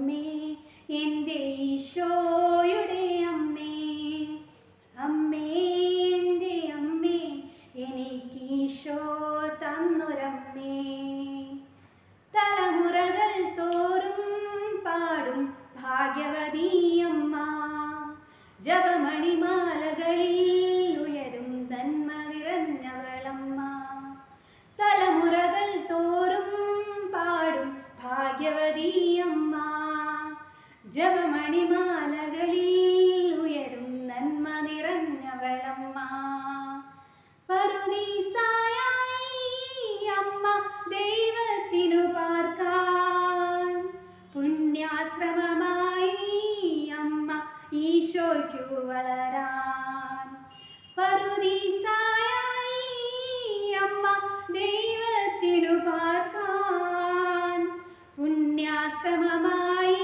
അമ്മേ എൻ്റെ ഈശോയുടെ അമ്മേ, അമ്മേ എൻ്റെ അമ്മേ എനിക്ക് ഈശോ തന്നൊരമ്മേ. തലമുറകൾ തോറും പാടും ഭാഗ്യവതിയമ്മ, ജപമണിമാലകളിൽ ഉയരും നന്മ നിറഞ്ഞവളമ്മ. തലമുറകൾ തോറും പാടും ഭാഗ്യവതിയമ്മ, ജപമണിമാലകളിൽ ഉയരും നന്മ നിറഞ്ഞവളമ്മ. പറുദീസായായി അമ്മ ദൈവത്തിനു പാർക്കാൻ, പുണ്യാശ്രമമായി അമ്മ ഈശോയ്ക്കു വളരാൻ. പറുദീസായായി അമ്മ ദൈവത്തിനു പാർക്കാൻ, പുണ്യാശ്രമമായി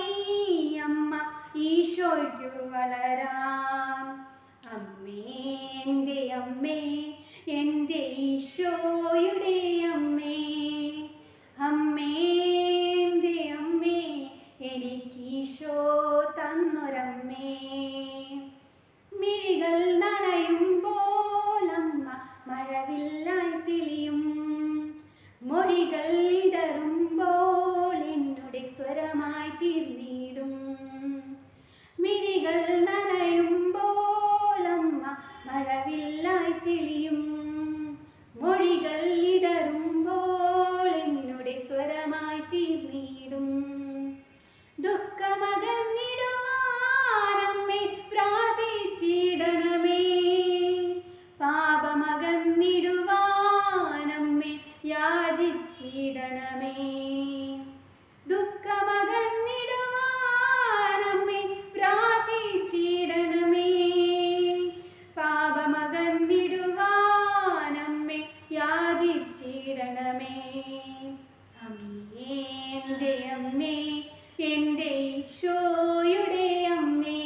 അമ്മ ഈശോയ്ക്കു വളരാൻ. അമ്മേ എൻ്റെ അമ്മേ എൻ്റെ ഈശോയുടെ അമ്മേ, അമ്മേ എൻ്റെ അമ്മേ എനിക്ക് ഈശോ തന്നൊരമ്മേ. മിഴികൾ നനയുമ്പോൾ അമ്മ മഴവില്ലായി തെളിയും, മൊഴികൾ ഇടറുമ്പോൾ എന്നുടെ സ്വരമായി തീർന്നിടും. മിഴികൾ നനയുമ്പോൾ അമ്മ മഴവില്ലായി തെളിയും, മൊഴികൾ ഇടറുമ്പോൾ എന്നുടെ സ്വരമായി തീർന്നിടും. ദുഃഖമകന്നിടുവാനമ്മേ പ്രാർത്ഥിച്ചിടണമേ, പാപമകന്നിടുവാനമ്മേ യാചിച്ചിടണമേ. ദുഃഖമകന്നിടുവാനമ്മേ പ്രാർത്ഥിച്ചിടണമേ, പാപമകന്നിടുവാനമ്മേ യാചിച്ചിടണമേ. അമ്മേ എൻ്റെ അമ്മേ എൻ്റെ ഈശോയുടെ അമ്മേ,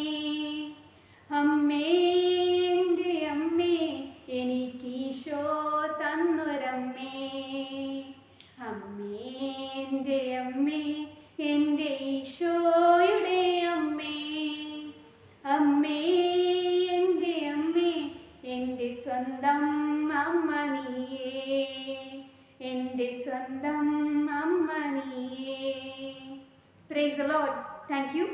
അമ്മേ എൻ്റെ അമ്മേ എനിക്ക് ഈശോ തന്നൊരമ്മേ. അമ്മേ എൻ്റെ അമ്മേ എൻ്റെ ഈശോയുടെ അമ്മേ, അമ്മേ എൻ്റെ അമ്മേ എൻ്റെ സ്വന്തം അമ്മ നീയേ, എൻ്റെ സ്വന്തം അമ്മ നീയേ. Praise the Lord. Thank you.